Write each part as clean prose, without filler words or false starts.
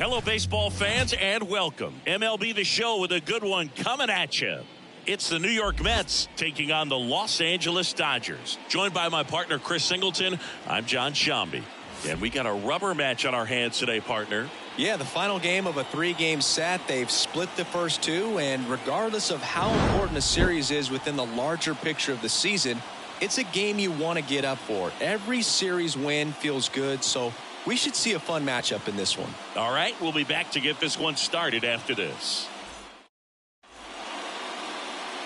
Hello, baseball fans, and welcome. MLB The Show with a good one coming at you. It's the New York Mets taking on the Los Angeles Dodgers. Joined by my partner, Chris Singleton, I'm John Shambi. And we got a rubber match on our hands today, partner. Yeah, the final game of a 3-game set. They've split the first two, and regardless of how important a series is within the larger picture of the season, it's a game you want to get up for. Every series win feels good, so we should see a fun matchup in this one. All right, we'll be back to get this one started after this.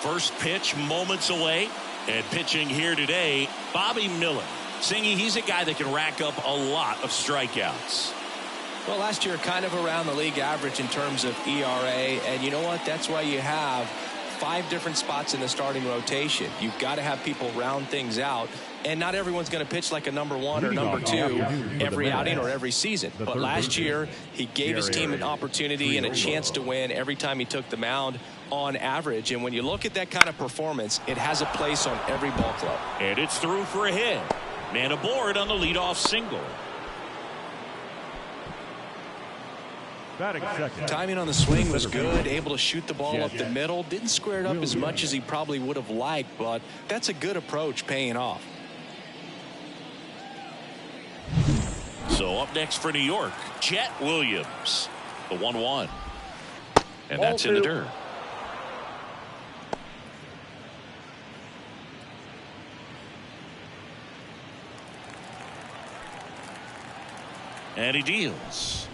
First pitch moments away, and pitching here today, Bobby Miller. Singy, he's a guy that can rack up a lot of strikeouts. Well, last year kind of around the league average in terms of ERA, and you know what? That's why you have 5 different spots in the starting rotation. You've got to have people round things out, and not everyone's going to pitch like a number 1 or number 2 every outing or every season. But last year, he gave his team an opportunity and a chance to win every time he took the mound on average. And when you look at that kind of performance, it has a place on every ball club. And it's through for a hit. Man aboard on the leadoff single. Timing on the swing was good, able to shoot the ball up the middle. Didn't square it up as much as he probably would have liked, but that's a good approach, paying off. So up next for New York, Jet Williams, the 1-1. And that's in the dirt. And he deals.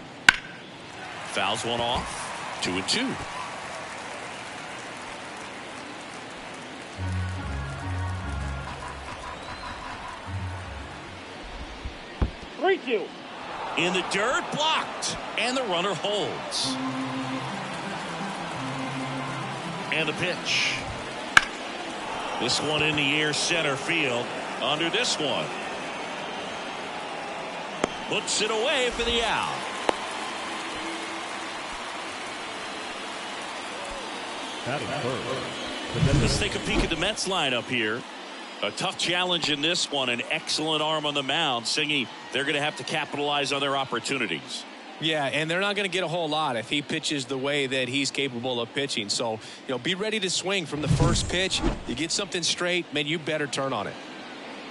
Fouls one off. 2-2. In the dirt, blocked, and the runner holds. And the pitch. This one in the air, center field. Under this one. Puts it away for the out. Let's take a peek at the Mets lineup here. A tough challenge in this one. An excellent arm on the mound. Singy, they're going to have to capitalize on their opportunities. Yeah, and they're not going to get a whole lot if he pitches the way that he's capable of pitching. So, be ready to swing from the first pitch. You get something straight, man, you better turn on it.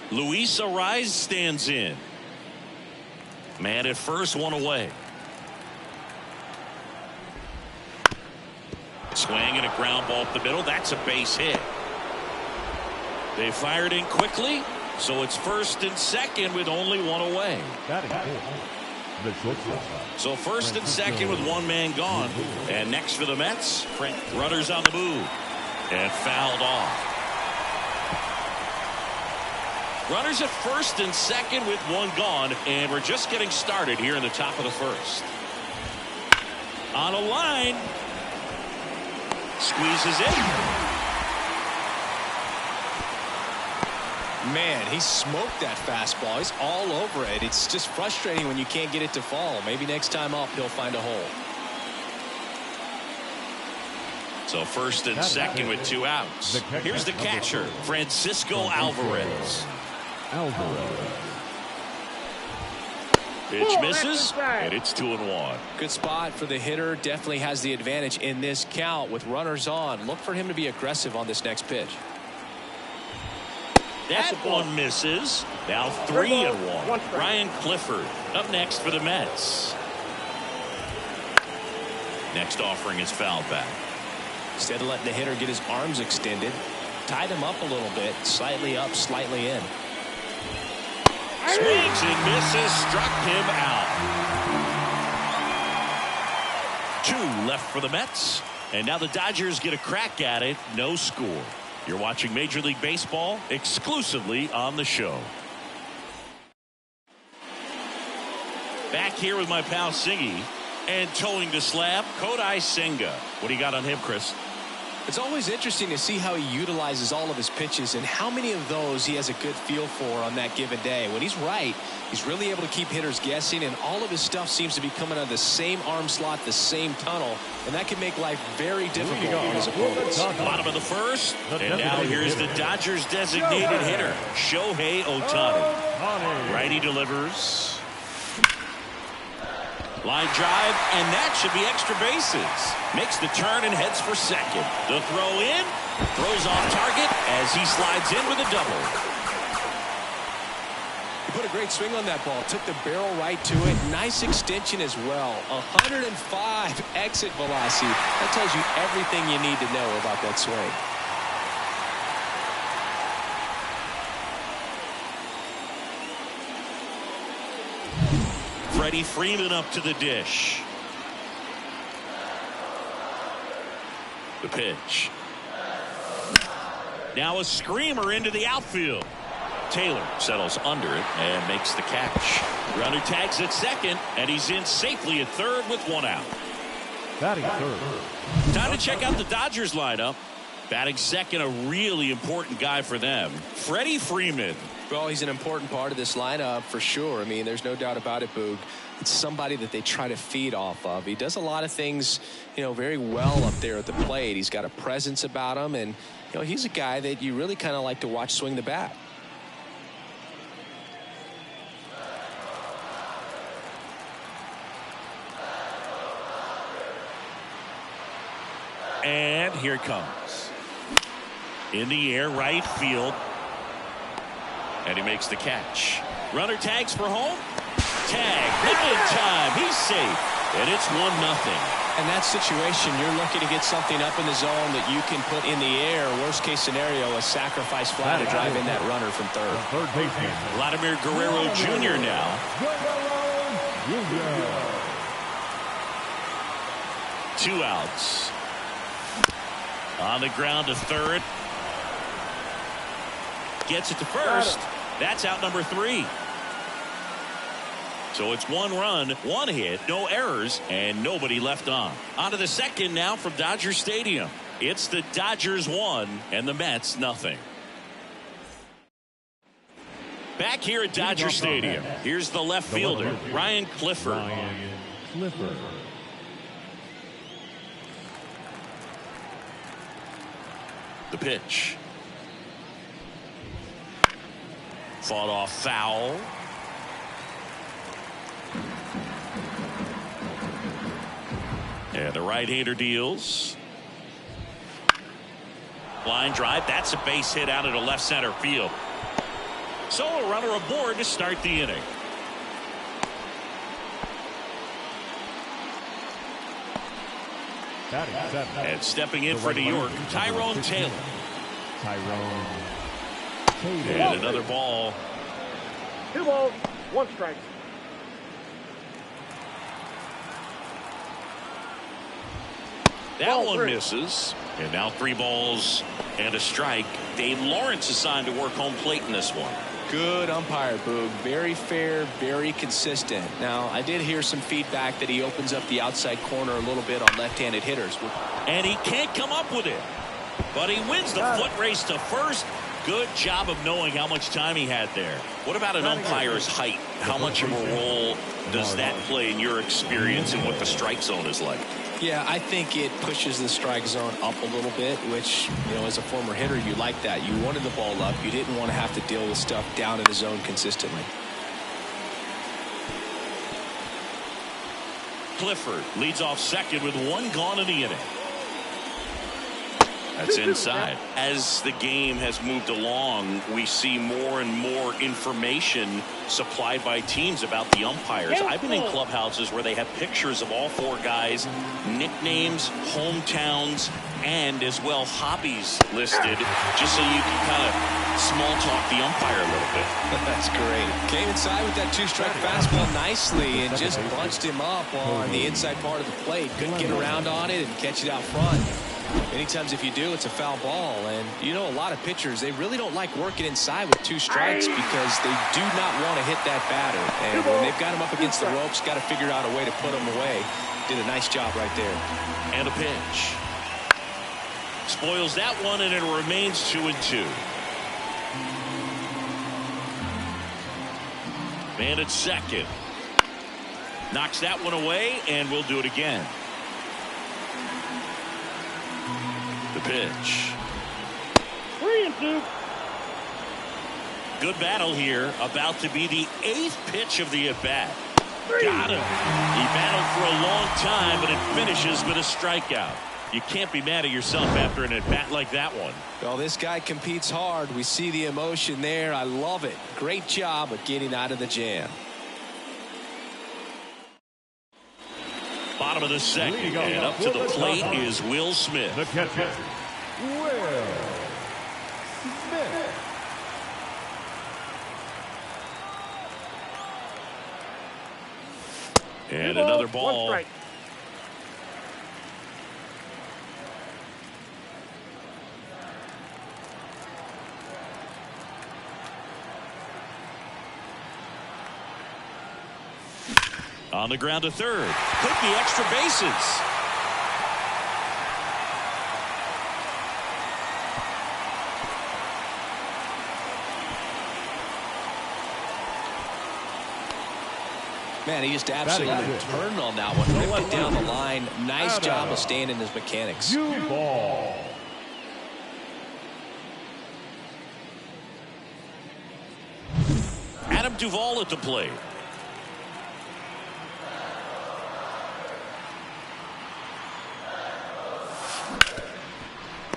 Luis Arraez stands in. Man at first, one away. Swing and a ground ball up the middle. That's a base hit. They fired in quickly, so it's first and second with only one away. So first and second with one man gone. And next for the Mets, runners on the move. And fouled off. Runners at first and second with one gone, and we're just getting started here in the top of the first. On a line. Squeezes in. Man, he smoked that fastball. He's all over it. It's just frustrating when you can't get it to fall. Maybe next time up he'll find a hole. So first and second with 2 outs. Here's the catcher, Francisco Alvarez. Pitch misses, and it's 2-1. Good spot for the hitter. Definitely has the advantage in this count with runners on. Look for him to be aggressive on this next pitch. That one misses. Now 3-1. Ryan Clifford up next for the Mets. Next offering is fouled back. Instead of letting the hitter get his arms extended, tied him up a little bit, slightly up, slightly in. Swings and misses, struck him out. 2 left for the Mets, and now the Dodgers get a crack at it. No score. You're watching Major League Baseball exclusively on the show. Back here with my pal Singy, and towing the slab, Kodai Senga. What do you got on him, Chris? It's always interesting to see how he utilizes all of his pitches and how many of those he has a good feel for on that given day. When he's right, he's really able to keep hitters guessing, and all of his stuff seems to be coming out of the same arm slot, the same tunnel, and that can make life very difficult on his opponents. Bottom of the first, and now here's the Dodgers designated hitter, Shohei Ohtani. Righty delivers. Line drive, and that should be extra bases. Makes the turn and heads for second. The throw in, throws off target as he slides in with a double. He put a great swing on that ball. Took the barrel right to it. Nice extension as well. 105 exit velocity. That tells you everything you need to know about that swing. Freddie Freeman up to the dish. The pitch. Now a screamer into the outfield. Taylor settles under it and makes the catch. Runner tags at second, and he's in safely at third with one out. Batting third. Time to check out the Dodgers lineup. Batting second, a really important guy for them, Freddie Freeman. Well, he's an important part of this lineup for sure. I mean, there's no doubt about it, Boog. It's somebody that they try to feed off of. He does a lot of things, very well up there at the plate. He's got a presence about him, and, he's a guy that you really kind of like to watch swing the bat. And here it comes. In the air, right field. And he makes the catch. Runner tags for home. Tag. Not in time. He's safe. And it's 1-0. In that situation, you're looking to get something up in the zone that you can put in the air. Worst case scenario, a sacrifice fly to drive in that runner from third. Third baseman. Vladimir Guerrero Jr. now. Two outs. On the ground to third. Gets it to first. That's out number 3. So it's 1 run, 1 hit, no errors, and nobody left on. On to the second now from Dodger Stadium. It's the Dodgers 1 and the Mets nothing. Back here at Dodger Stadium, here's the left fielder, Ryan Clifford. The pitch. Fought off foul. And the right-hander deals. Line drive. That's a base hit out into left center field. So a runner aboard to start the inning. And stepping in for New York, Tyrone Taylor. And another ball. 2 balls, 1 strike. That one misses. And now 3 balls and a strike. Dave Lawrence assigned to work home plate in this one. Good umpire, Boog. Very fair, very consistent. Now, I did hear some feedback that he opens up the outside corner a little bit on left-handed hitters. And he can't come up with it. But he wins the foot race to first. Good job of knowing how much time he had there. What about an umpire's height? How much of a role does that play in your experience and what the strike zone is like? Yeah, I think it pushes the strike zone up a little bit, which, as a former hitter, you like that. You wanted the ball up. You didn't want to have to deal with stuff down in the zone consistently. Clifford leads off second with 1 gone in the inning. That's inside. As the game has moved along, we see more and more information supplied by teams about the umpires. I've been in clubhouses where they have pictures of all 4 guys, nicknames, hometowns, and as well hobbies listed, just so you can kind of small talk the umpire a little bit. That's great. Came inside with that 2-strike fastball nicely and just bunched him up on the inside part of the plate. Couldn't get around on it and catch it out front. Many times if you do, it's a foul ball. And a lot of pitchers, they really don't like working inside with 2 strikes because they do not want to hit that batter. And when they've got him up against the ropes, got to figure out a way to put him away. Did a nice job right there. And a pitch. Spoils that one, and it remains 2-2. Man at second. Knocks that one away, and we'll do it again. The pitch. 3-2. Good battle here. About to be the 8th pitch of the at-bat. Got him. He battled for a long time, but it finishes with a strikeout. You can't be mad at yourself after an at-bat like that one. Well, this guy competes hard. We see the emotion there. I love it. Great job of getting out of the jam. Bottom of the second, and up to the plate is Will Smith. The catcher, Will Smith. And another ball. 1 strike. On the ground to third. Took the extra bases. Man, he just absolutely turned on that one. Ripped it down the line. Nice job of staying in his mechanics. Duvall. Adam Duvall at the plate.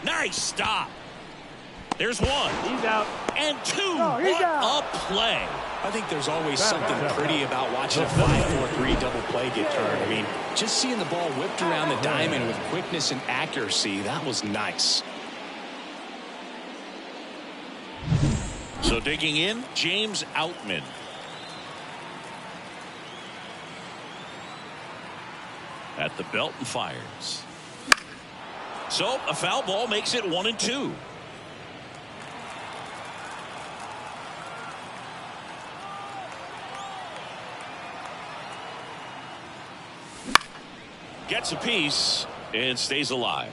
Nice stop. There's one. He's out. And two. No, he's what out. a play. I think there's always something pretty about watching a 5-4-3 double play get turned. I mean, just seeing the ball whipped around the diamond with quickness and accuracy, that was nice. So digging in, James Outman. At the belt and fires. So a foul ball makes it 1-2. Gets a piece and stays alive.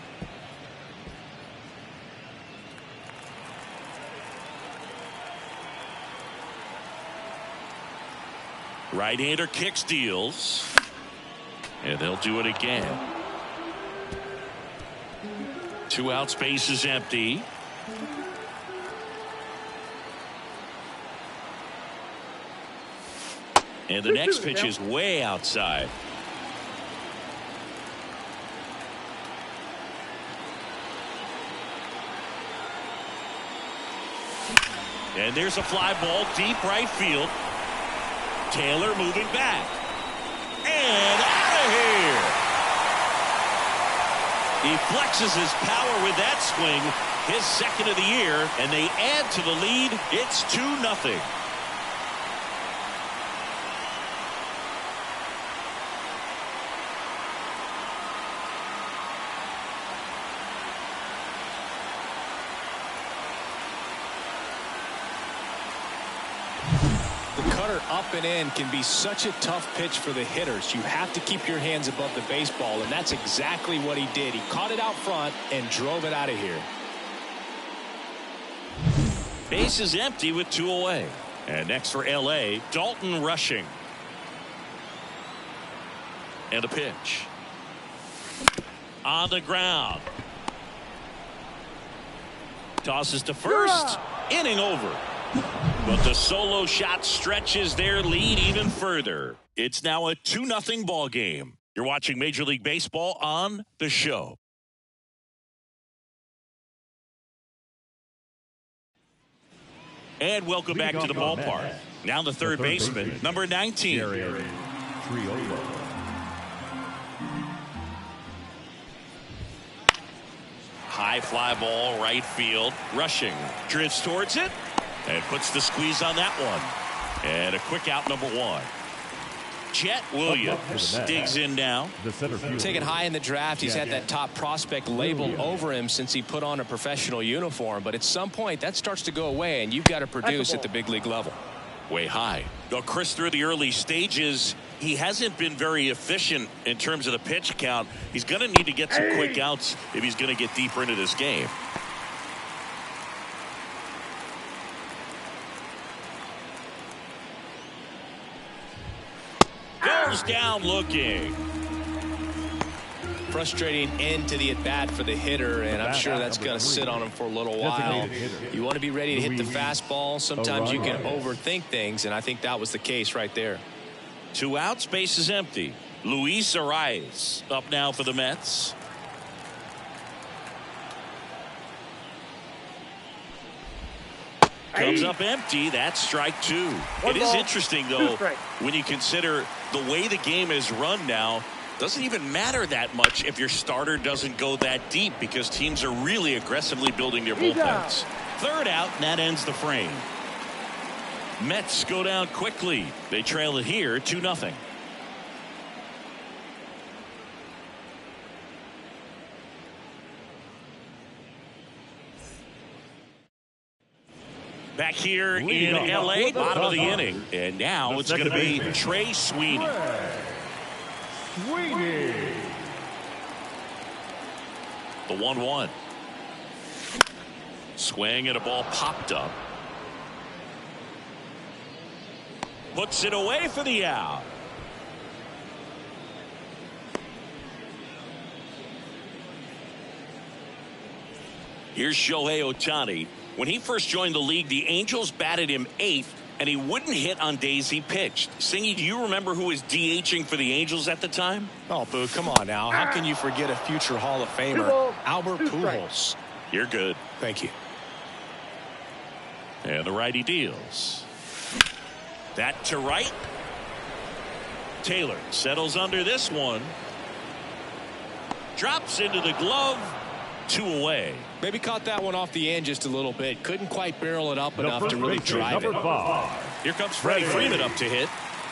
Right-hander kicks, deals. And they'll do it again. 2 out, space is empty. And the next pitch is way outside. And there's a fly ball deep right field. Taylor moving back. And out of here. He flexes his power with that swing. His second of the year. And they add to the lead. It's 2-0. Up and in can be such a tough pitch for the hitters. You have to keep your hands above the baseball, and that's exactly what he did. He caught it out front and drove it out of here. Base is empty with 2 away. And next for LA, Dalton Rushing. And a pitch. On the ground. Tosses to first. Inning over. But the solo shot stretches their lead even further. It's now a 2-0 ball game. You're watching Major League Baseball on The Show. And welcome back to the ballpark. Now the third baseman, number 19. High fly ball, right field. Rushing. Drifts towards it. And puts the squeeze on that one. And a quick out, number 1. Jet Williams digs in now. Taken high in the draft, he's had that top prospect label over him since he put on a professional uniform. But at some point, that starts to go away, and you've got to produce at the big league level. Way high. Though Chris, through the early stages, he hasn't been very efficient in terms of the pitch count. He's going to need to get some quick outs if he's going to get deeper into this game. Goes down looking. Frustrating end to the at-bat for the hitter, and I'm sure that's going to sit on him for a little while. You want to be ready to hit the fastball. Sometimes you can overthink things, and I think that was the case right there. 2 outs, base is empty. Luis Arraez up now for the Mets. Comes up empty. That's strike 2. It is interesting, though, when you consider the way the game is run now. Doesn't even matter that much if your starter doesn't go that deep, because teams are really aggressively building their bullpens. 3rd out, and that ends the frame. Mets go down quickly. They trail it here 2-0. Back here in L.A., bottom of the inning. And now it's going to be Trey Sweeney. The 1-1. Swing and a ball popped up. Puts it away for the out. Here's Shohei Ohtani. When he first joined the league, the Angels batted him 8th, and he wouldn't hit on days he pitched. Singy, do you remember who was DHing for the Angels at the time? Oh, Boo, come on now. How can you forget a future Hall of Famer, Albert Pujols? You're good. Thank you. And the righty deals. That to right. Taylor settles under this one. Drops into the glove. 2 away. Maybe caught that one off the end just a little bit. Couldn't quite barrel it up enough to really drive it. Here comes Freddie Freeman up to hit.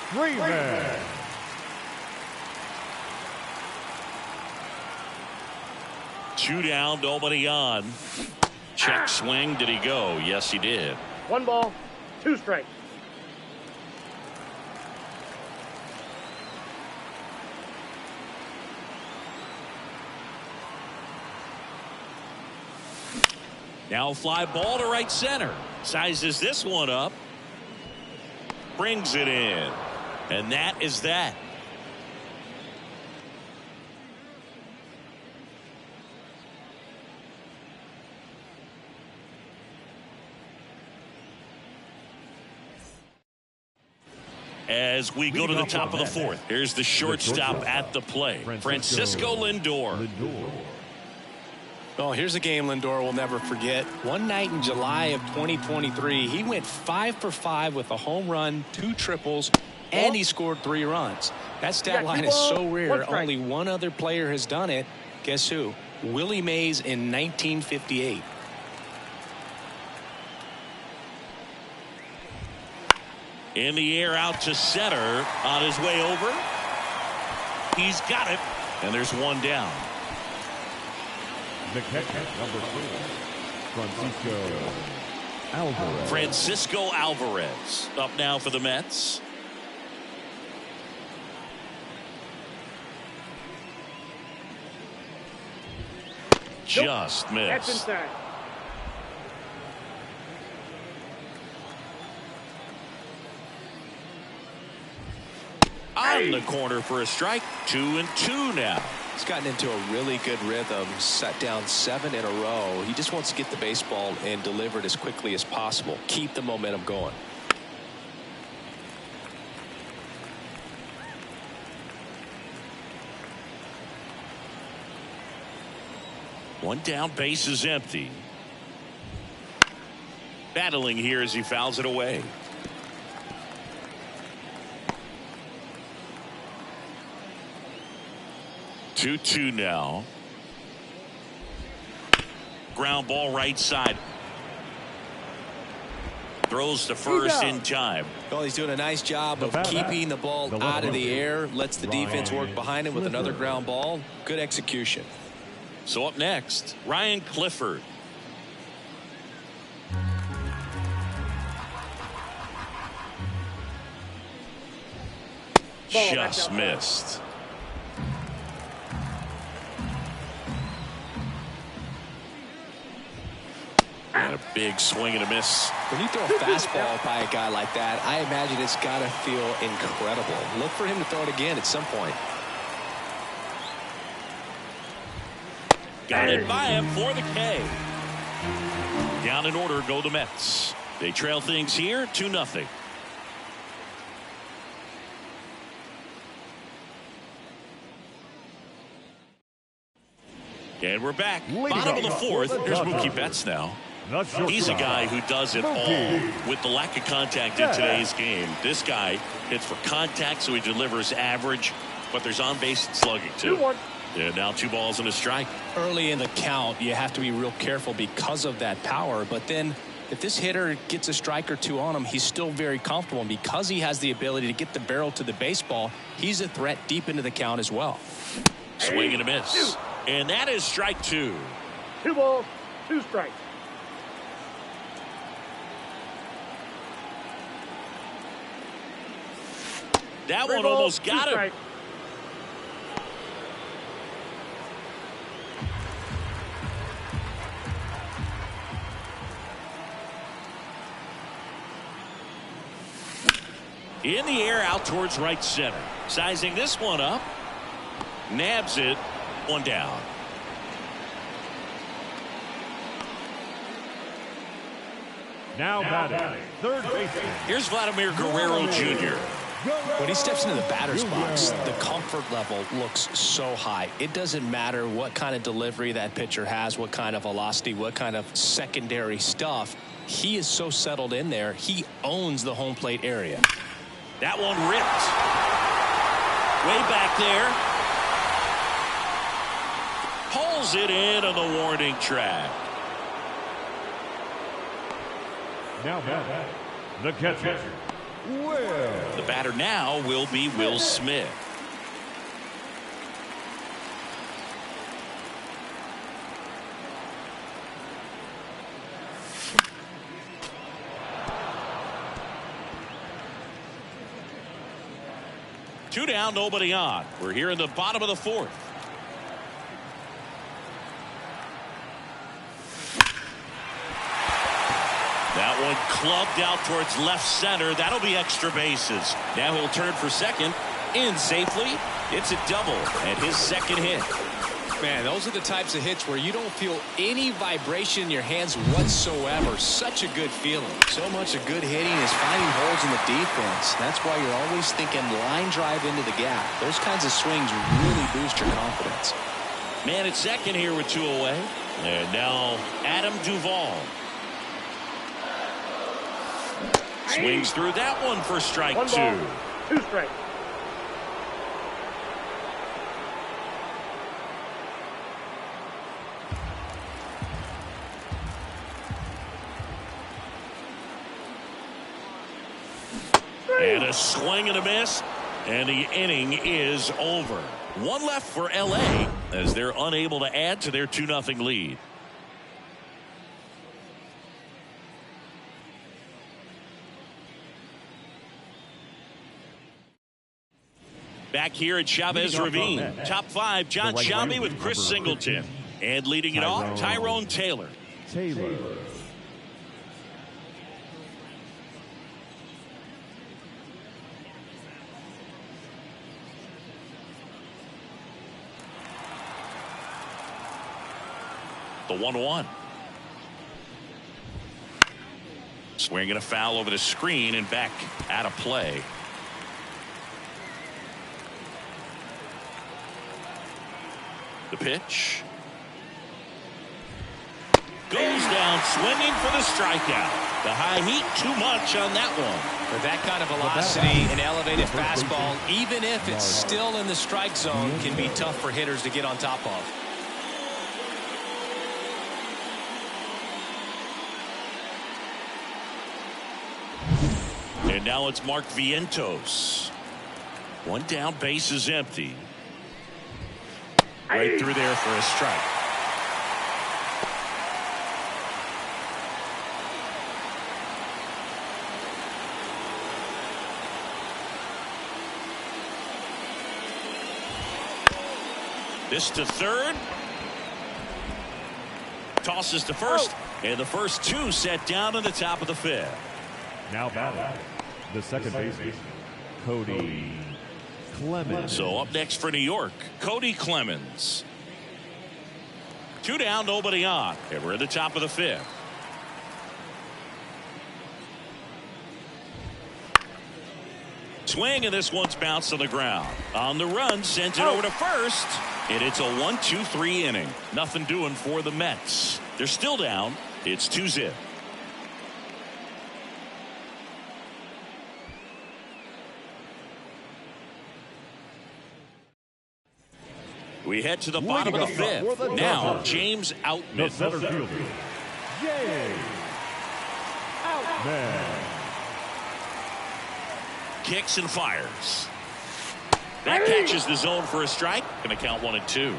Freeman. 2 down, nobody on. Check swing. Did he go? Yes, he did. 1 ball, 2 strikes. Now fly ball to right center. Sizes this one up. Brings it in. And that is that. As we go to the top of the 4th. Here's the shortstop at the plate. Francisco Lindor. Oh, here's a game Lindor will never forget. One night in July of 2023, he went 5 for 5 with a home run, 2 triples, and he scored 3 runs. That stat line is so rare. Only one other player has done it. Guess who? Willie Mays in 1958. In the air out to center on his way over. He's got it. And there's 1 down. The catcher, number 4, Francisco Alvarez. Francisco Alvarez up now for the Mets. Just missed. That's inside. On the corner for a strike. 2-2 now. He's gotten into a really good rhythm, set down 7 in a row. He just wants to get the baseball and deliver it as quickly as possible. Keep the momentum going. One down, base is empty. Battling here as he fouls it away. 2-2 now. Ground ball right side. Throws to first in time. Well, he's doing a nice job of keeping the ball out of the air. Lets the defense work behind him with another ground ball. Good execution. So up next, Ryan Clifford. Just missed. And a big swing and a miss. When you throw a fastball by a guy like that, I imagine it's got to feel incredible. Look for him to throw it again at some point. Got it by him for the K. Down in order go the Mets. They trail things here 2-0. And we're back. Leading Bottom of the up fourth. for the Here's Dodgers. Mookie Betts now. Not sure. He's a guy who does it all with the lack of contact in today's game. This guy hits for contact, so he delivers average, but there's on-base and slugging too. 2-1. Yeah, now 2 balls and a strike. Early in the count, you have to be real careful because of that power. But then if this hitter gets a strike or 2 on him, he's still very comfortable. And because he has the ability to get the barrel to the baseball, he's a threat deep into the count as well. Swing and a miss. And that is strike 2. 2 balls, 2 strikes. That 3 one balls, almost 2 got him. strikes. In the air out towards right center. Sizing this one up. Nabs it. 1 down. Now batting, third baseman. Here's Vladimir Guerrero Jr. When he steps into the batter's box, the comfort level looks so high. It doesn't matter what kind of delivery that pitcher has, what kind of velocity, what kind of secondary stuff. He is so settled in there. He owns the home plate area. That one ripped. Way back there. Pulls it in on the warning track. Now batting, the catcher. Will. The batter now will be Will Smith. Two down, nobody on. We're here in the bottom of the fourth. That one clubbed out towards left center. That'll be extra bases. Now he'll turn for second. In safely. It's a double and his second hit. Man, those are the types of hits where you don't feel any vibration in your hands whatsoever. Such a good feeling. So much of good hitting is finding holes in the defense. That's why you're always thinking line drive into the gap. Those kinds of swings really boost your confidence. Man at second here with 2 away. And now Adam Duvall. Swings through that one for strike 1 2. ball, 2 strikes. And a swing and a miss. And the inning is over. 1 left for LA as they're unable to add to their 2-0 lead. Back here at Chavez Ravine. Top 5, John Shelby with Chris Singleton. And leading it off, Tyrone Taylor. The 1-1. Swinging a foul over the screen and back out of play. The pitch. Goes down swinging for the strikeout. The high heat too much on that one. With that kind of velocity, an elevated fastball, even if it's still in the strike zone, can be tough for hitters to get on top of. And now it's Mark Vientos. 1 down, base is empty. Right through there for a strike. This to third. Tosses to first. And the first 2 set down in the top of the 5th. Now batting, the second baseman, Cody Clemens. So up next for New York, Cody Clemens. 2 down, nobody on. And we're at the top of the 5th. Swing, and this one's bounced on the ground. On the run, sent it over to first. And it's a 1-2-3 inning. Nothing doing for the Mets. They're still down. It's 2-0. We head to the bottom of the fifth. Now, James Outman. The center fielder, James Outman. Kicks and fires. That catches the zone for a strike. Going to count 1-2.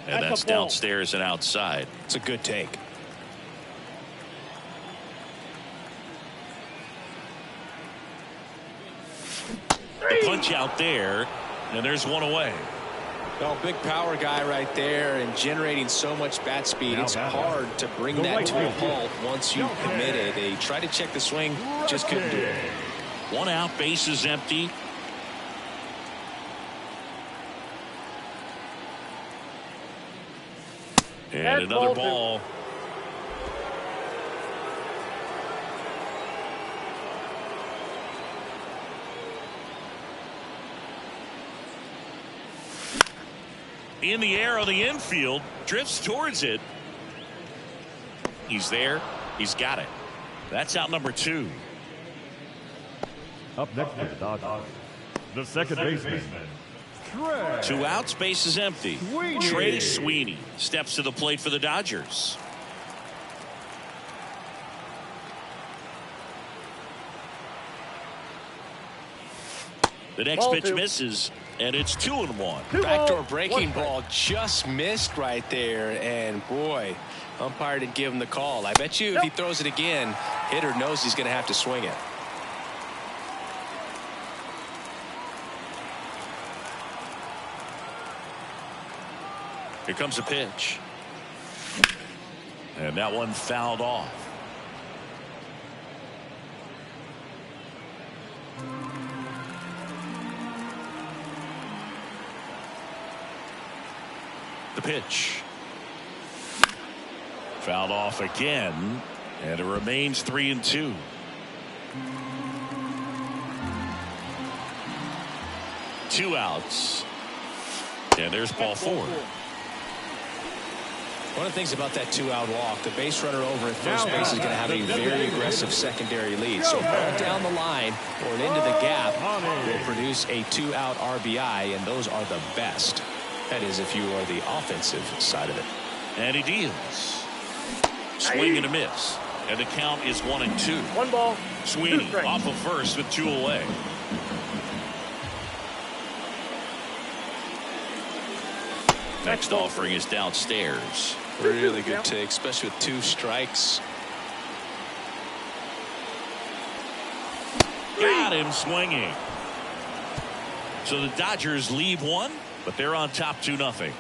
And that's downstairs and outside. It's a good take. The punch out there, and there's one away. Well, big power guy right there and generating so much bat speed. It's hard to bring that to a halt once you commit it. They tried to check the swing, just couldn't do it. One out, base is empty. And another ball. In the air on the infield, drifts towards it. He's there. He's got it. That's out number 2. Up next for the Dodgers, the second baseman, 2 outs, base is empty. Trey Sweeney steps to the plate for the Dodgers. The next pitch misses, and it's 2-1. Backdoor breaking ball just missed right there, and boy, umpire didn't give him the call. I bet you if he throws it again, hitter knows he's going to have to swing it. Here comes a pitch. And that one fouled off. The pitch. Fouled off again. And it remains 3-2. Two outs. And there's ball 4. One of the things about that 2-out walk, the base runner over at first base is going to have a very aggressive secondary lead. So ball down the line or into the gap will produce a 2-out RBI, and those are the best. That is, if you are the offensive side of it. And he deals. Swing and a miss. And the count is 1-2. 1 ball. Sweeney off of first with 2 away. Next offering is downstairs. Really good take, especially with 2 strikes. Got him swinging. So the Dodgers leave 1, but they're on top 2-0.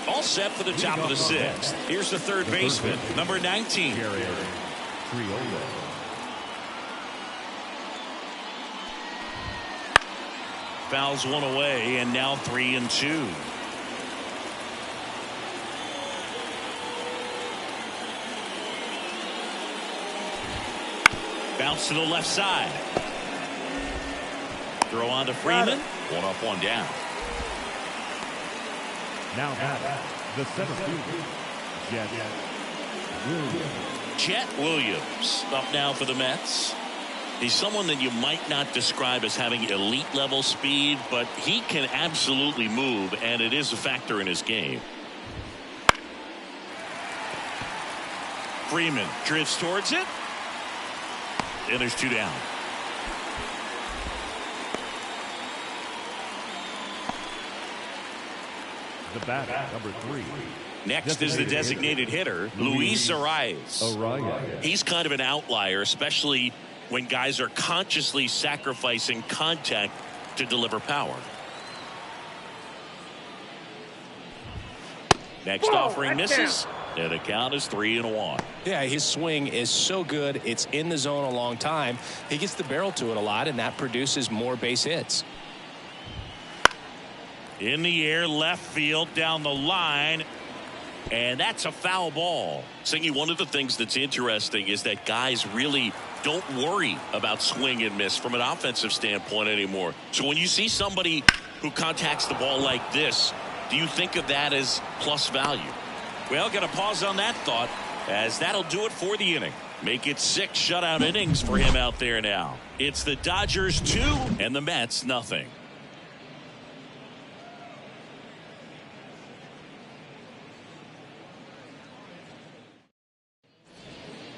All set for the top of the 6th. Here's the third baseman, number 19. Fouls one away, and now 3-2. Bounce to the left side. Throw on to Freeman. One up, one down. Now the center fielder, Chet Williams up now for the Mets. He's someone that you might not describe as having elite level speed, but he can absolutely move, and it is a factor in his game. Freeman drifts towards it, and there's 2 down. The bat, number 3. Next is the designated hitter, Luis Arraez. He's kind of an outlier, especially when guys are consciously sacrificing contact to deliver power. Next offering misses, and the count is 3-1. Yeah, his swing is so good. It's in the zone a long time. He gets the barrel to it a lot, and that produces more base hits. In the air, left field, down the line. And that's a foul ball. Singy, one of the things that's interesting is that guys really don't worry about swing and miss from an offensive standpoint anymore. So when you see somebody who contacts the ball like this, do you think of that as plus value? Well, got to pause on that thought, as that'll do it for the inning. Make it 6 shutout innings for him out there now. It's the Dodgers 2 and the Mets nothing.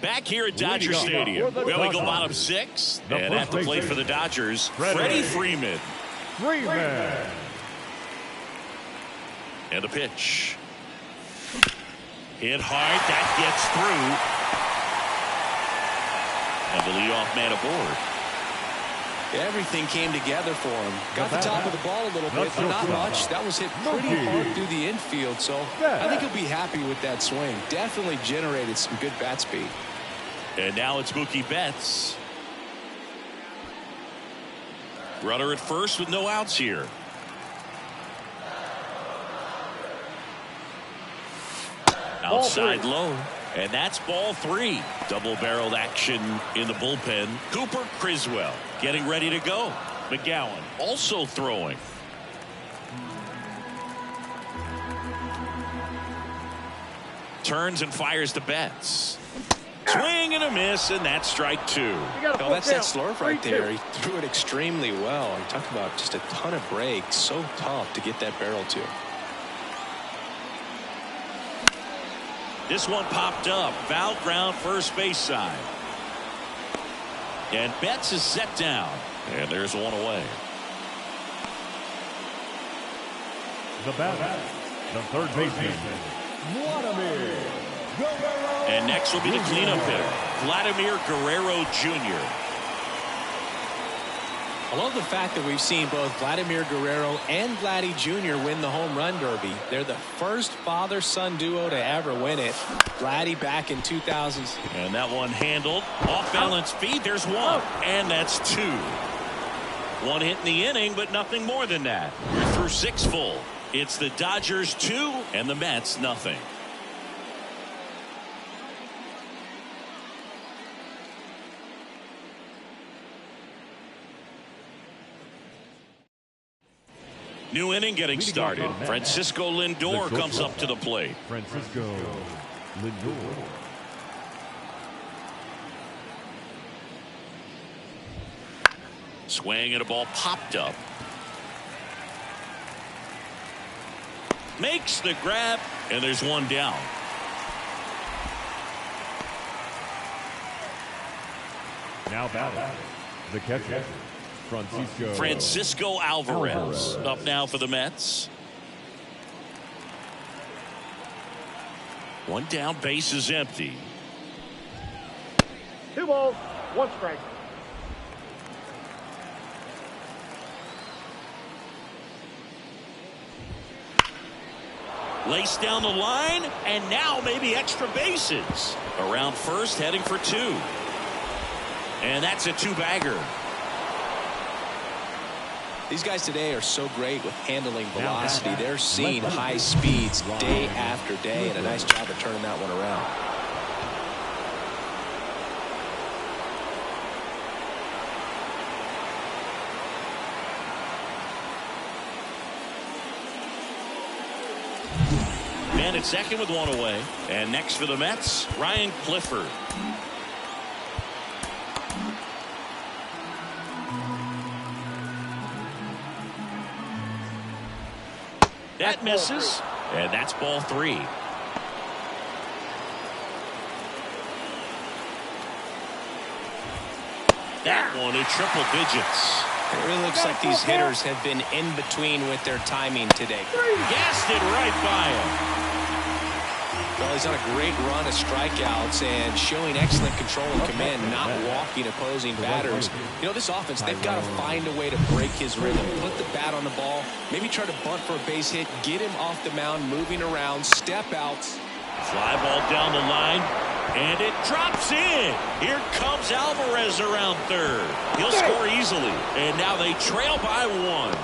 Back here at Dodger Stadium. Well, we go bottom 6. And at the plate for the Dodgers, Freddie Freeman. And the pitch. Hit hard. That gets through. And the leadoff man aboard. Everything came together for him. Got the top of the ball a little bit, but not much. That was hit pretty hard through the infield, so I think he'll be happy with that swing. Definitely generated some good bat speed. And now it's Mookie Betts. Runner at first with no outs here. Outside low. And that's ball 3. Double-barreled action in the bullpen. Cooper Criswell getting ready to go. McGowan also throwing. Turns and fires to Betts. Swing and a miss, and that's strike 2. Oh, that's that slurve right there. He threw it extremely well. He talked about just a ton of breaks. So tough to get that barrel to. This one popped up. Foul ground first base side. And Betts is set down. And there's one away. The batter, the third baseman, Vladimir Guerrero. And next will be the cleanup hitter, Vladimir Guerrero Jr. I love the fact that we've seen both Vladimir Guerrero and Vladdy Jr. win the home run derby. They're the first father-son duo to ever win it. Vladdy back in 2000. And that one handled. Off-balance feed. There's one. And that's 2. One hit in the inning, but nothing more than that. We're through 6 full. It's the Dodgers 2 and the Mets nothing. New inning getting started. Francisco Lindor comes up to the plate. Francisco Lindor. Swing and a ball popped up. Makes the grab, and there's one down. Now batting, the catcher, Francisco Alvarez up now for the Mets. One down, base is empty. 2 balls, 1 strike. Laced down the line, and now maybe extra bases. Around first, heading for 2. And that's a 2-bagger. These guys today are so great with handling velocity. They're seeing high speeds day after day, and a nice job of turning that one around. Man at second with one away. And next for the Mets, Ryan Clifford. That misses, and that's ball 3. That one in triple digits. It really looks like these hitters have been in between with their timing today. Gassed it right by him. Well, he's on a great run of strikeouts and showing excellent control and command, not walking opposing batters. You know, this offense, they've got to find a way to break his rhythm, put the bat on the ball, maybe try to bunt for a base hit, get him off the mound, moving around, step outs. Fly ball down the line, and it drops in. Here comes Alvarez around third. He'll score easily, and now they trail by 1.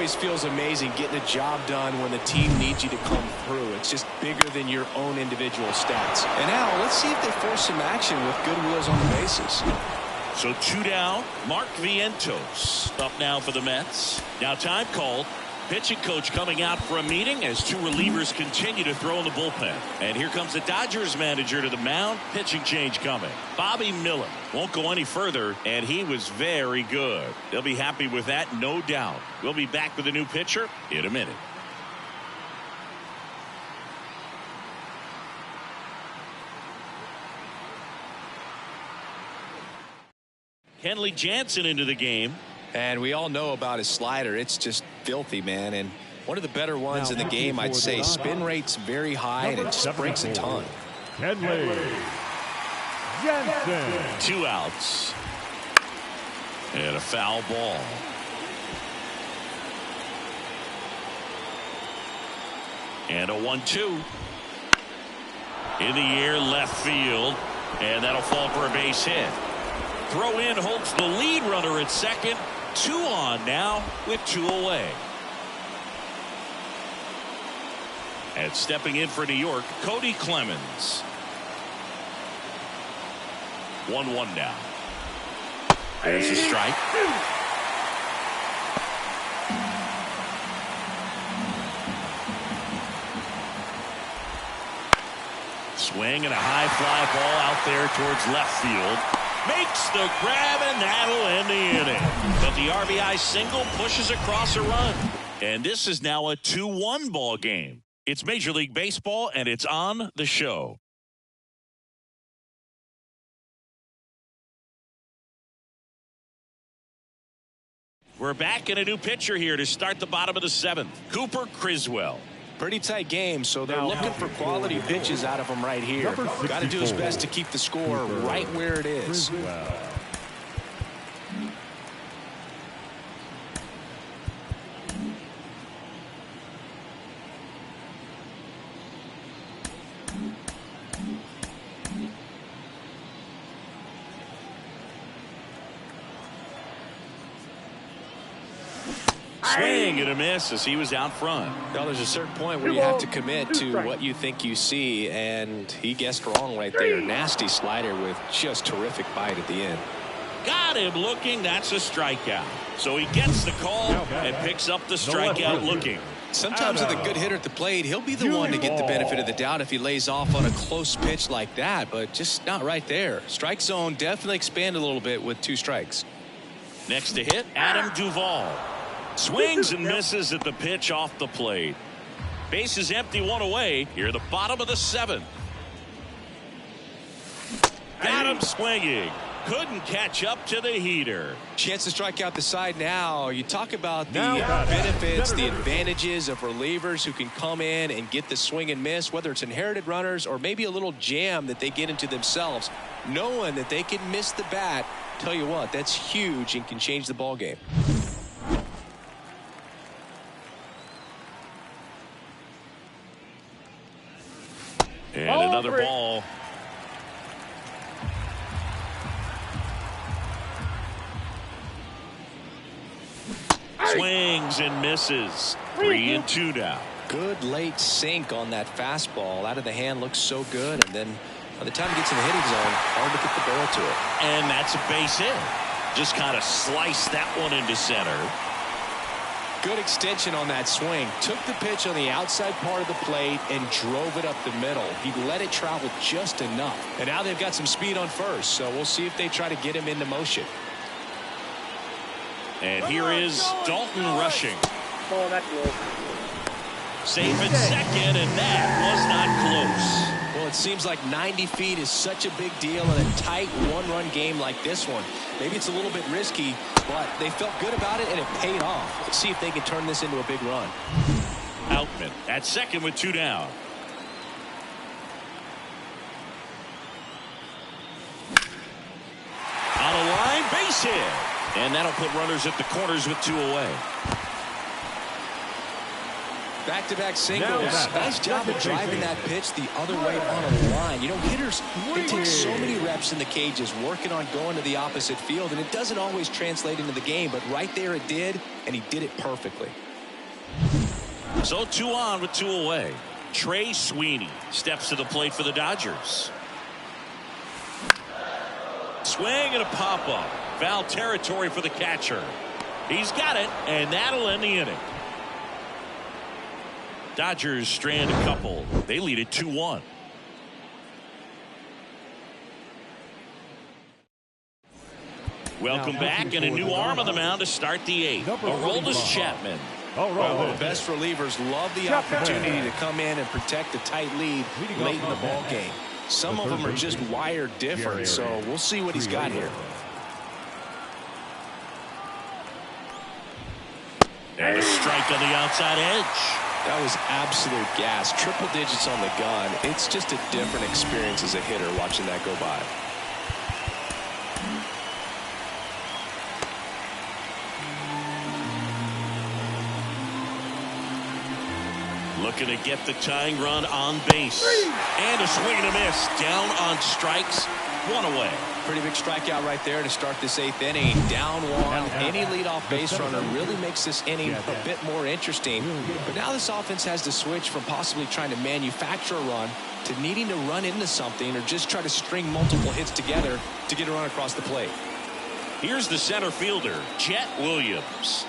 always feels amazing getting a job done when the team needs you to come through. It's just bigger than your own individual stats. And now let's see if they force some action with good wheels on the bases. So 2 down. Mark Vientos up now for the Mets. Now time called. Pitching coach coming out for a meeting as 2 relievers continue to throw in the bullpen. And here comes the Dodgers manager to the mound. Pitching change coming. Bobby Miller won't go any further, and he was very good. They'll be happy with that, no doubt. We'll be back with a new pitcher in a minute. Kenley Jansen into the game. And we all know about his slider. It's just filthy, man. And one of the better ones in the game, I'd say. Spin rate's very high, and it just breaks a ton. Kenley Jansen. 2 outs. And a foul ball. And a 1-2. In the air, left field. And that'll fall for a base hit. Throw in holds the lead runner at second. 2 on now with 2 away. And stepping in for New York, Cody Clemens. 1-1 now. There's a strike. Swing and a high fly ball out there towards left field. Makes the grab, and that'll end the inning. But the RBI single pushes across a run. And this is now a 2-1 ball game. It's Major League Baseball, and it's on the show. We're back in a new pitcher here to start the bottom of the 7th. Cooper Criswell. Pretty tight game, so they're looking for quality pitches out of him right here. Got to do his best to keep the score right where it is. Swing and a miss as he was out front. Now there's a certain point where you have to commit to what you think you see, and he guessed wrong right there. Nasty slider with just terrific bite at the end. Got him looking. That's a strikeout. So he gets the call and picks up the strikeout looking. Sometimes with a good hitter at the plate, he'll be the one to get the benefit of the doubt if he lays off on a close pitch like that, but just not right there. Strike zone definitely expanded a little bit with 2 strikes. Next to hit, Adam Duvall. Swings and misses at the pitch off the plate. Base is empty, 1 away. Here at the bottom of the 7th. Got him swinging. Couldn't catch up to the heater. Chance to strike out the side now. You talk about the benefits, the advantages of relievers who can come in and get the swing and miss, whether it's inherited runners or maybe a little jam that they get into themselves. Knowing that they can miss the bat, tell you what, that's huge and can change the ball game. And another ball. Swings and misses. 3-2 now. Good late sink on that fastball. Out of the hand, looks so good. And then by the time he gets in the hitting zone, hard to get the barrel to it. And that's a base hit. Just kind of sliced that one into center. Good extension on that swing. Took the pitch on the outside part of the plate and drove it up the middle. He let it travel just enough. And now they've got some speed on first, so we'll see if they try to get him into motion. And here is Dalton rushing. Oh, that's low. Safe at second, and that was not close. Well, it seems like 90 feet is such a big deal in a tight 1-run game like this one. Maybe it's a little bit risky, but they felt good about it, and it paid off. Let's see if they can turn this into a big run. Outman at second with 2 down. On a line, base hit. And that'll put runners at the corners with 2 away. Back-to-back singles. Nice job of driving that pitch the other way on a line. You know, hitters, they take so many reps in the cages working on going to the opposite field, and it doesn't always translate into the game, but right there it did, and he did it perfectly. So 2 on with 2 away. Trey Sweeney steps to the plate for the Dodgers. Swing and a pop-up. Foul territory for the catcher. He's got it, and that'll end the inning. Dodgers strand a couple. They lead it 2-1. Welcome back, and a new arm on the mound to start the 8th. Aroldis Chapman. Well, the best relievers love the opportunity to come in and protect a tight lead late in the ball game. Some of them are just wired different, so we'll see what he's got here. And a strike on the outside edge. That was absolute gas. Triple digits on the gun. It's just a different experience as a hitter watching that go by. Looking to get the tying run on base. And a swing and a miss. Down on strikes. 1 away. Pretty big strikeout right there to start this 8th inning. Down 1. Any leadoff base runner really makes this inning a bit more interesting. But now this offense has to switch from possibly trying to manufacture a run to needing to run into something or just try to string multiple hits together to get a run across the plate. Here's the center fielder, Jet Williams.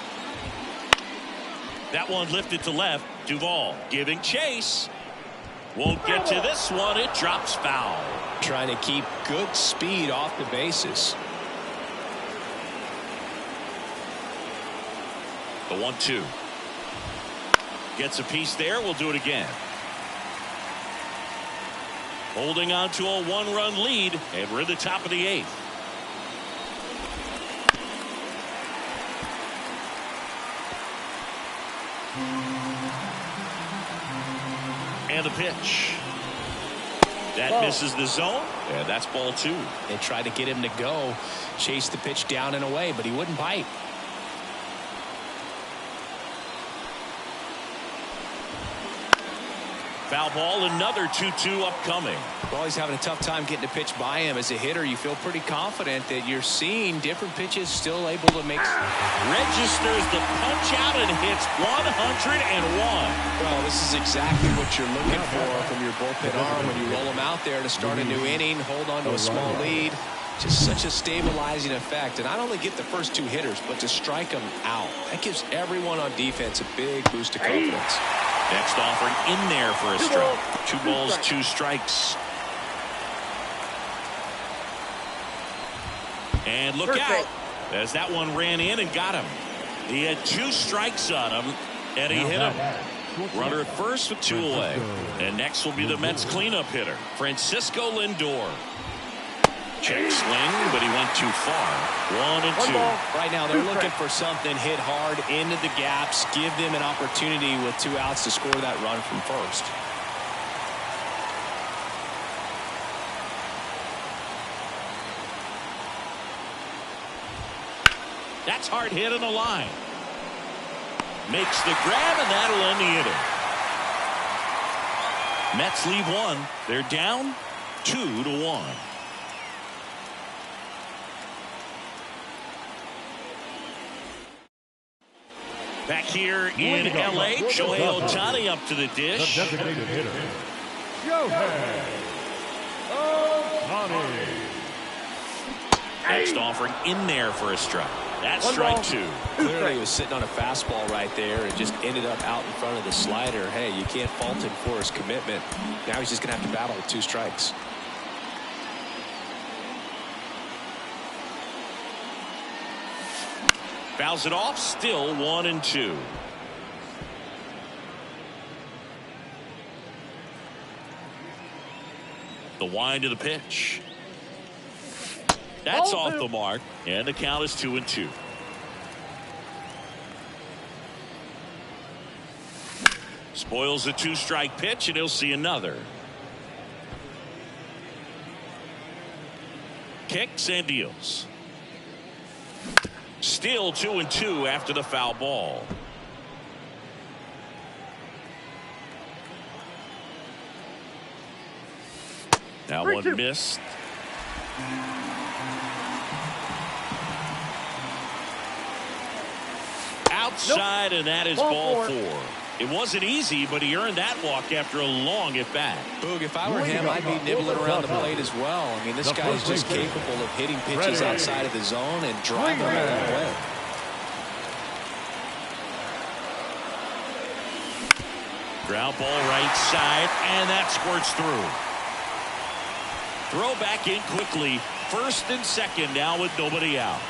That one lifted to left. Duvall giving chase. Won't get to this one. It drops foul. Trying to keep good speed off the bases. The 1-2. Gets a piece there. We'll do it again. Holding on to a 1-run lead, and we're at the top of the 8th. And the pitch. That misses the zone, and that's ball 2. They tried to get him to go, chase the pitch down and away, but he wouldn't bite. Foul ball, another 2-2 upcoming. Well, he's having a tough time getting a pitch by him. As a hitter, you feel pretty confident that you're seeing different pitches still able to make. Registers the punch out and hits 101. Well, this is exactly what you're looking for from your bullpen arm when you roll them out there to start a new inning, hold on to a small lead. Just such a stabilizing effect. And not only get the first 2 hitters, but to strike them out. That gives everyone on defense a big boost of confidence. Next offering in there for a strike. 2 balls, 2 strikes. And look out as that one ran in and got him. He had 2 strikes on him, and he hit him. Runner at first with 2 away. And next will be the Mets cleanup hitter, Francisco Lindor. Check swing, but he went too far. 1-2. Right now they're looking for something hit hard into the gaps, give them an opportunity with 2 outs to score that run from first. That's hard hit on the line. Makes the grab, and that'll end the inning. Mets leave 1. They're down 2-1. Back here in L.A., Shohei Ohtani up to the dish. The designated hitter, Shohei Ohtani. Next offering in there for a strike. That's strike 2. Clearly he was sitting on a fastball right there and just ended up out in front of the slider. Hey, you can't fault him for his commitment. Now he's just going to have to battle with 2 strikes. Fouls it off, still 1-2. The wind of the pitch. That's off the mark, and the count is 2-2. Spoils the 2-strike pitch, and he'll see another. Kicks and deals. Still 2-2 after the foul ball. Now 1 missed. outside, and that is ball 4. It wasn't easy, but he earned that walk after a long at-bat. Boog, if I were him, I'd be nibbling around the plate as well. I mean, this guy is just capable of hitting pitches outside of the zone and driving them a long way. Ground ball right side, and that squirts through. Throw back in quickly. First and second now with nobody out.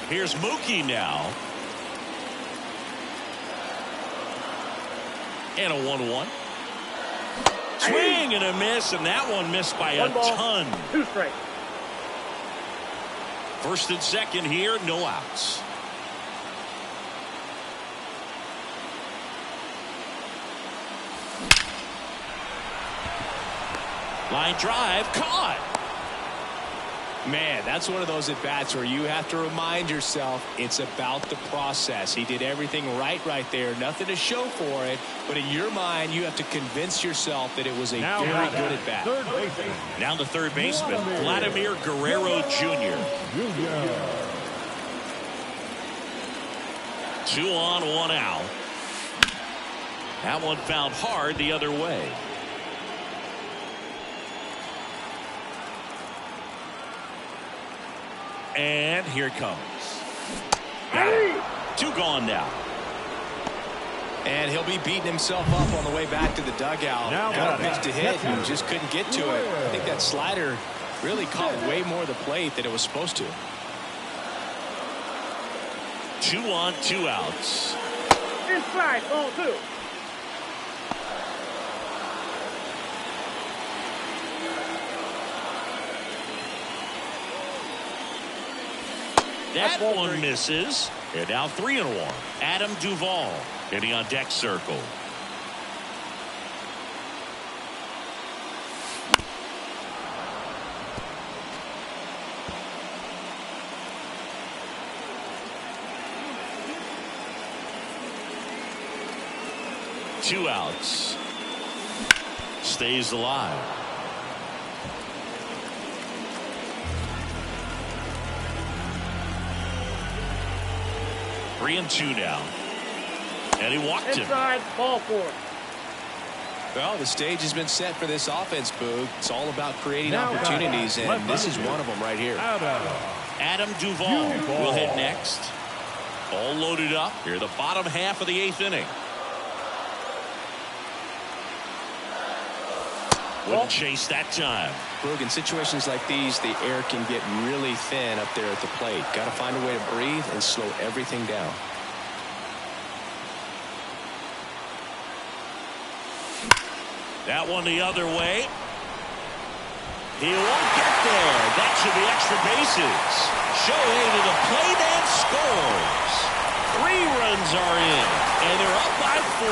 Here's Mookie now. And a 1-1. Swing and a miss, and that one missed by a ton. 2 straight. First and second here, no outs. Line drive, caught. Man, that's one of those at-bats where you have to remind yourself it's about the process. He did everything right there. Nothing to show for it. But in your mind, you have to convince yourself that it was a very good at-bat. Now the third baseman, Vladimir Guerrero Jr. 2 on, 1 out. That one found hard the other way. And here it comes. Got 2 gone now. And he'll be beating himself up on the way back to the dugout. Got a pitch to hit and just couldn't get to it. I think that slider really caught way more of the plate than it was supposed to. 2 on, 2 outs. Inside, ball 2. That one misses. And now 3-1. Adam Duvall hitting on deck circle. Two outs. Stays alive. Three and 2 now. And he walked him. Inside, ball 4. Well, the stage has been set for this offense, Boog. It's all about creating opportunities, and this is one of them right here. Adam Duvall will hit next. All loaded up here, the bottom half of the 8th inning. Wouldn't chase that time. Boog, in situations like these, the air can get really thin up there at the plate. Got to find a way to breathe and slow everything down. That one the other way. He won't get there. That should be extra bases. Shohei to the plate and scores. 3 runs are in, and they're up by 4.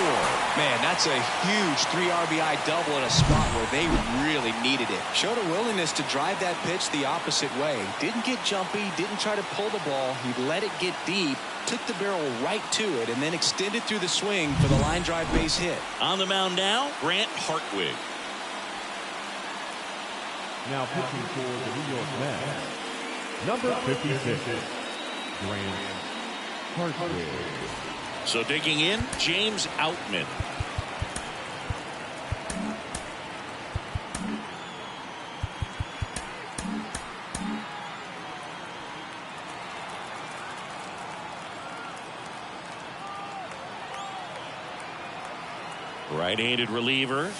Man, that's a huge 3 RBI double in a spot where they really needed it. Showed a willingness to drive that pitch the opposite way. Didn't get jumpy, didn't try to pull the ball. He let it get deep, took the barrel right to it, and then extended through the swing for the line drive base hit. On the mound now, Grant Hartwig. Now pitching for the New York Mets, number 56, Grant Hartwig. So digging in, James Outman. Right-handed reliever.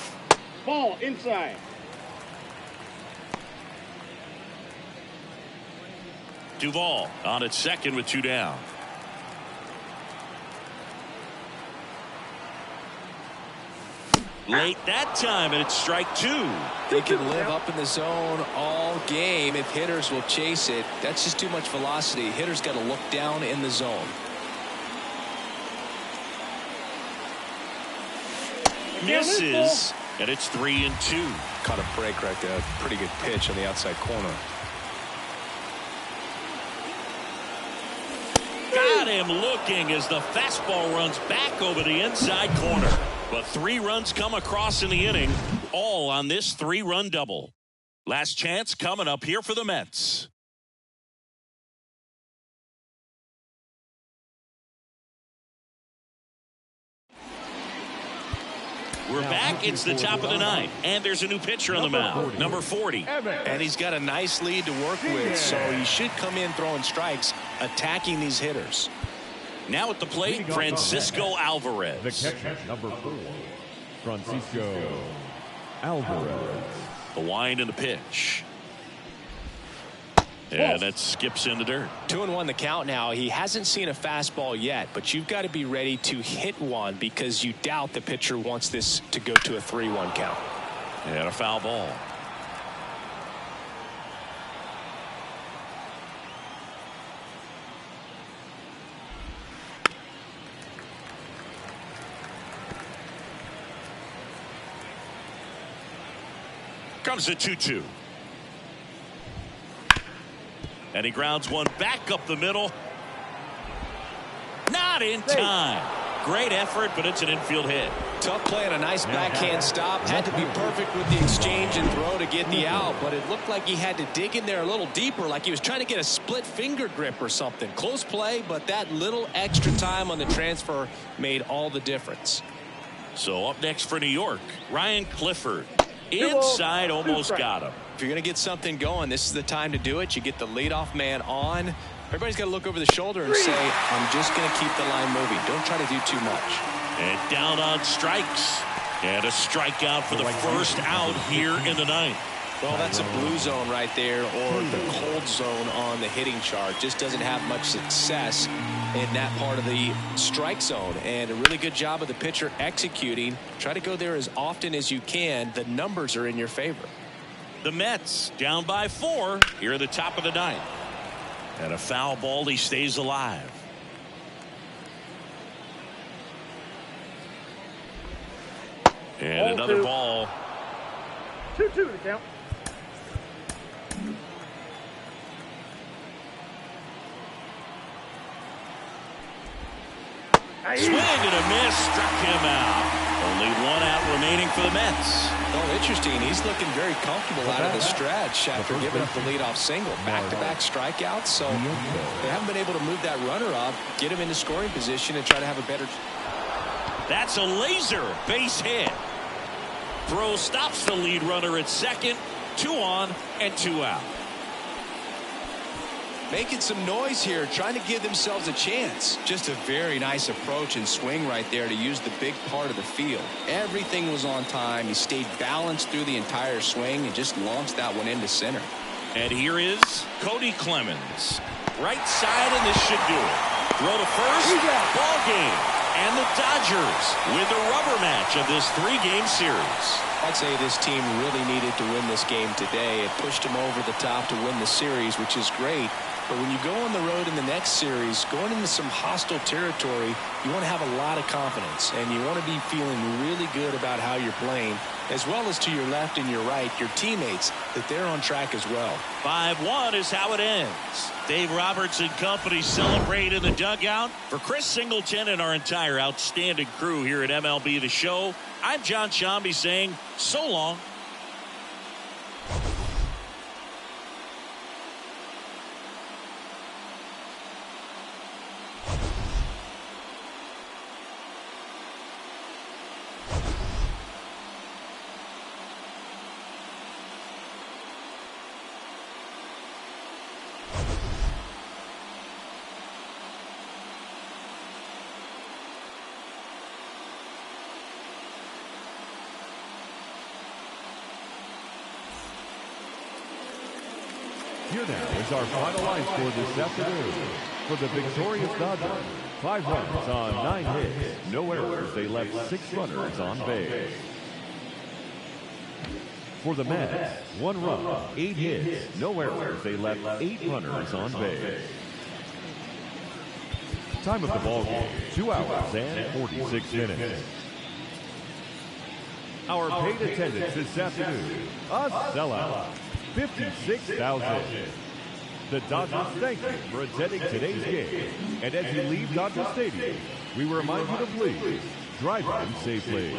Ball inside. Duvall on at second with 2 down. Late that time, and it's strike 2. They can live up in the zone all game if hitters will chase it. That's just too much velocity. Hitters got to look down in the zone. Misses, and it's 3 and 2. Caught a break right there. Pretty good pitch on the outside corner. Got him looking as the fastball runs back over the inside corner. But 3 runs come across in the inning, all on this 3-run double. Last chance coming up here for the Mets. We're back. It's the top of the ninth. And there's a new pitcher on the mound, number 40. And he's got a nice lead to work with, so he should come in throwing strikes, attacking these hitters. Now at the plate, Francisco Alvarez. The catcher, number 4, Francisco Alvarez. The wind and the pitch. And that skips in the dirt. 2-1 the count now. He hasn't seen a fastball yet, but you've got to be ready to hit one because you doubt the pitcher wants this to go to a 3-1 count. And a foul ball. Comes the 2-2. And he grounds one back up the middle. Not in time. Great effort, but it's an infield hit. Tough play and a nice backhand stop. Had to be perfect with the exchange and throw to get the out, but it looked like he had to dig in there a little deeper, like he was trying to get a split finger grip or something. Close play, but that little extra time on the transfer made all the difference. So up next for New York, Ryan Clifford. Inside, almost got him. If you're going to get something going, this is the time to do it. You get the leadoff man on. Everybody's got to look over the shoulder and say, I'm just going to keep the line moving. Don't try to do too much. And down on strikes. And a strikeout for the first out here in the ninth. Well, that's a blue zone right there, or the cold zone on the hitting chart. Just doesn't have much success in that part of the strike zone. And a really good job of the pitcher executing. Try to go there as often as you can. The numbers are in your favor. The Mets down by 4 here at the top of the ninth. And a foul ball. He stays alive. And another ball. 2-2 to count. Swing and a miss, struck him out. Only 1 out remaining for the Mets. Oh, interesting. He's looking very comfortable out of the stretch after giving up the leadoff single. Back-to-back strikeouts, so they haven't been able to move that runner up, get him into scoring position, and try to have a better. That's a laser base hit. Throw stops the lead runner at second. 2 on and 2 out. Making some noise here, trying to give themselves a chance. Just a very nice approach and swing right there to use the big part of the field. Everything was on time. He stayed balanced through the entire swing and just launched that one into center. And here is Cody Clemens. Right side, and this should do it. Throw to first. Ball game. And the Dodgers win the rubber match of this 3-game series. I'd say this team really needed to win this game today. It pushed them over the top to win the series, which is great. But when you go on the road in the next series, going into some hostile territory, you want to have a lot of confidence, and you want to be feeling really good about how you're playing, as well as to your left and your right, your teammates, that they're on track as well. 5-1 is how it ends. Dave Roberts and company celebrate in the dugout. For Chris Singleton and our entire outstanding crew here at MLB The Show, I'm John Shambi saying so long. Here now is our final line score this afternoon. For the victorious Dodgers, 5 runs on 9 hits, no errors. They left 6 runners on base. For the Mets, 1 run, 8 hits, no errors. They left 8 runners on base. Time of the ball game, 2 hours and 46 minutes. Our paid attendance this afternoon, a sellout. 56,000. The Dodgers thank you for attending today's game. And as you leave Dodger Stadium, we remind you to please drive home safely.